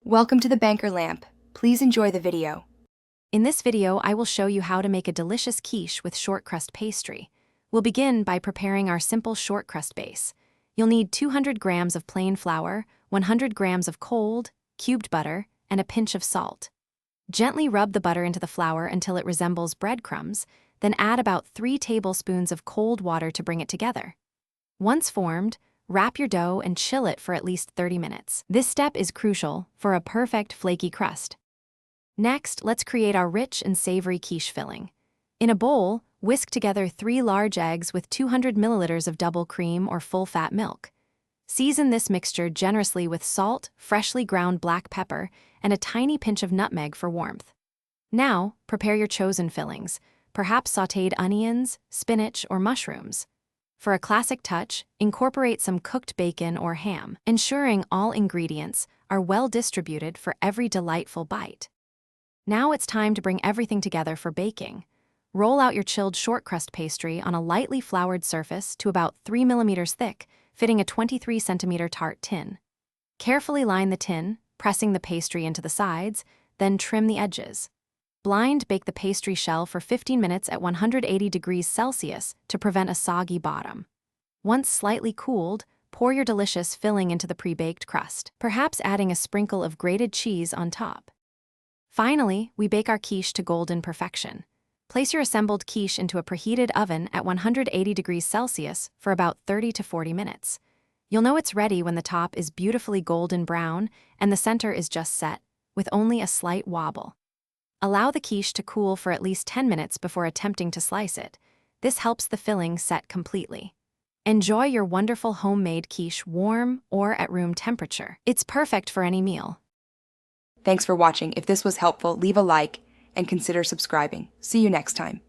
Welcome to the Banker Lamp. Please enjoy the video. In this video, I will show you how to make a delicious quiche with shortcrust pastry. We'll begin by preparing our simple shortcrust base. You'll need 200 grams of plain flour, 100 grams of cold, cubed butter, and a pinch of salt. Gently rub the butter into the flour until it resembles breadcrumbs, then add about 3 tablespoons of cold water to bring it together. Once formed, wrap your dough and chill it for at least 30 minutes. This step is crucial for a perfect flaky crust. Next, let's create our rich and savory quiche filling. In a bowl, whisk together 3 large eggs with 200 milliliters of double cream or full-fat milk. Season this mixture generously with salt, freshly ground black pepper, and a tiny pinch of nutmeg for warmth. Now, prepare your chosen fillings, perhaps sautéed onions, spinach, or mushrooms. For a classic touch, incorporate some cooked bacon or ham, ensuring all ingredients are well distributed for every delightful bite. Now it's time to bring everything together for baking. Roll out your chilled shortcrust pastry on a lightly floured surface to about 3 millimeters thick, fitting a 23 centimeter tart tin. Carefully line the tin, pressing the pastry into the sides, then trim the edges. Blind bake the pastry shell for 15 minutes at 180 degrees Celsius to prevent a soggy bottom. Once slightly cooled, pour your delicious filling into the pre-baked crust, perhaps adding a sprinkle of grated cheese on top. Finally, we bake our quiche to golden perfection. Place your assembled quiche into a preheated oven at 180 degrees Celsius for about 30 to 40 minutes. You'll know it's ready when the top is beautifully golden brown and the center is just set, with only a slight wobble. Allow the quiche to cool for at least 10 minutes before attempting to slice it. This helps the filling set completely. Enjoy your wonderful homemade quiche warm or at room temperature. It's perfect for any meal. Thanks for watching. If this was helpful, leave a like and consider subscribing. See you next time.